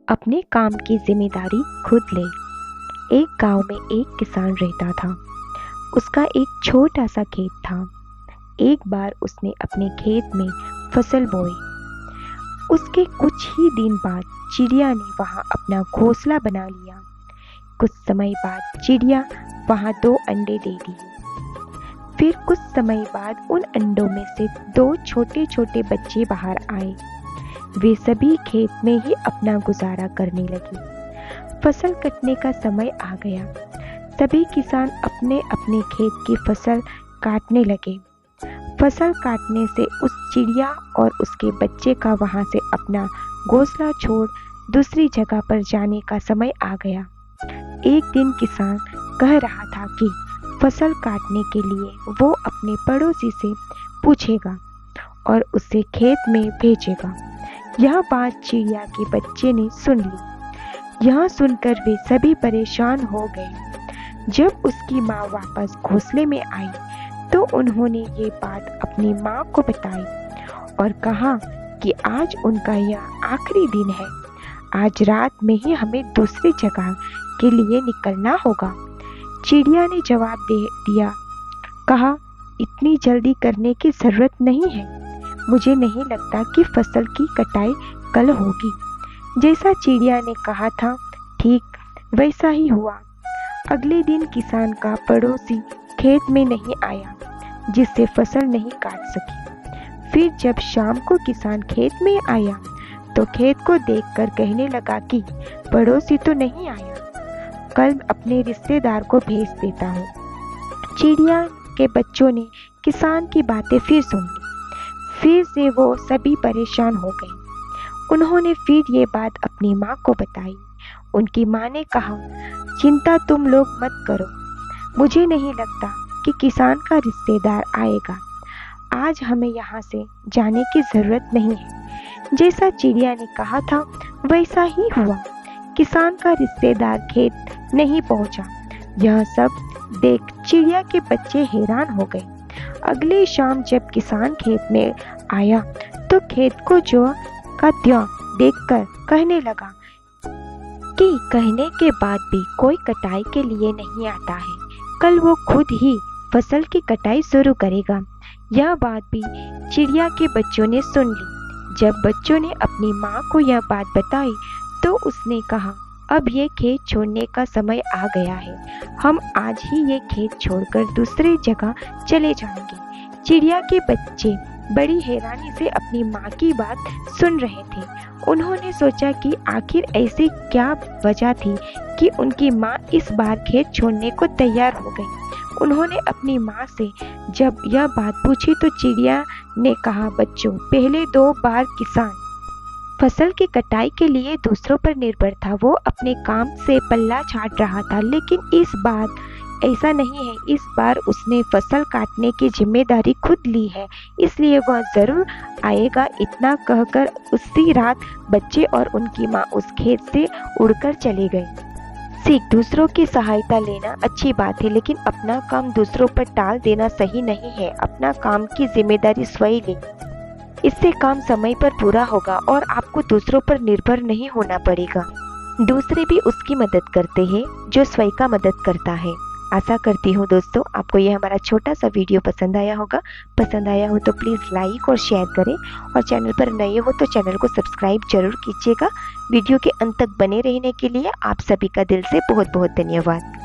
अपने काम की जिम्मेदारी खुद ले। एक गांव में एक किसान रहता था। उसका एक छोटा सा खेत था। एक बार उसने अपने खेत में फसल बोई। उसके कुछ ही दिन बाद चिड़िया ने वहां अपना घोंसला बना लिया। कुछ समय बाद चिड़िया वहां 2 अंडे दे दिए। फिर कुछ समय बाद उन अंडों में से 2 छोटे छोटे बच्चे बाहर आए। वे सभी खेत में ही अपना गुजारा करने लगे। फसल कटने का समय आ गया। सभी किसान अपने अपने खेत की फसल काटने लगे। फसल काटने से उस चिड़िया और उसके बच्चे का वहां से अपना घोंसला छोड़ दूसरी जगह पर जाने का समय आ गया। एक दिन किसान कह रहा था कि फसल काटने के लिए वो अपने पड़ोसी से पूछेगा और उसे खेत में भेजेगा। यह बात चिड़िया के बच्चे ने सुन ली। यह सुनकर वे सभी परेशान हो गए। जब उसकी माँ वापस घोंसले में आई तो उन्होंने ये बात अपनी माँ को बताई और कहा कि आज उनका यह आखिरी दिन है। आज रात में ही हमें दूसरी जगह के लिए निकलना होगा। चिड़िया ने जवाब दे दिया, कहा, इतनी जल्दी करने की जरूरत नहीं है। मुझे नहीं लगता कि फसल की कटाई कल होगी। जैसा चिड़िया ने कहा था ठीक वैसा ही हुआ। अगले दिन किसान का पड़ोसी खेत में नहीं आया, जिससे फसल नहीं काट सकी। फिर जब शाम को किसान खेत में आया तो खेत को देखकर कहने लगा कि पड़ोसी तो नहीं आया, कल अपने रिश्तेदार को भेज देता हूँ। चिड़िया के बच्चों ने किसान की बातें फिर सुन ली। फिर से वो सभी परेशान हो गए। उन्होंने फिर ये बात अपनी माँ को बताई। उनकी माँ ने कहा, चिंता तुम लोग मत करो। मुझे नहीं लगता कि किसान का रिश्तेदार आएगा। आज हमें यहाँ से जाने की जरूरत नहीं है। जैसा चिड़िया ने कहा था वैसा ही हुआ। किसान का रिश्तेदार खेत नहीं पहुँचा। यह सब देख चिड़िया के बच्चे हैरान हो गए। अगली शाम जब किसान खेत में आया तो खेत को जो का त्यों देखकर कहने लगा कि कहने के बाद भी कोई कटाई के लिए नहीं आता है। कल वो खुद ही फसल की कटाई शुरू करेगा। यह बात भी चिड़िया के बच्चों ने सुन ली। जब बच्चों ने अपनी माँ को यह बात बताई तो उसने कहा, अब ये खेत छोड़ने का समय आ गया है। हम आज ही ये खेत छोड़कर दूसरी जगह चले जाएंगे। चिड़िया के बच्चे बड़ी हैरानी से अपनी माँ की बात सुन रहे थे। उन्होंने सोचा कि आखिर ऐसी क्या वजह थी कि उनकी माँ इस बार खेत छोड़ने को तैयार हो गई। उन्होंने अपनी माँ से जब यह बात पूछी तो चिड़िया ने कहा, बच्चों, पहले 2 बार किसान फसल की कटाई के लिए दूसरों पर निर्भर था। वो अपने काम से पल्ला झाड़ रहा था, लेकिन इस बार ऐसा नहीं है। इस बार उसने फसल काटने की जिम्मेदारी खुद ली है, इसलिए वह जरूर आएगा। इतना कहकर उसी रात बच्चे और उनकी माँ उस खेत से उड़कर चले गए। सीख, दूसरों की सहायता लेना अच्छी बात है, लेकिन अपना काम दूसरों पर टाल देना सही नहीं है। अपना काम की जिम्मेदारी स्वयं ले। इससे काम समय पर पूरा होगा और आपको दूसरों पर निर्भर नहीं होना पड़ेगा। दूसरे भी उसकी मदद करते हैं जो स्वयं का मदद करता है। आशा करती हूँ दोस्तों आपको यह हमारा छोटा सा वीडियो पसंद आया होगा। पसंद आया हो तो प्लीज़ लाइक और शेयर करें और चैनल पर नए हो तो चैनल को सब्सक्राइब जरूर कीजिएगा। वीडियो के अंत तक बने रहने के लिए आप सभी का दिल से बहुत बहुत धन्यवाद।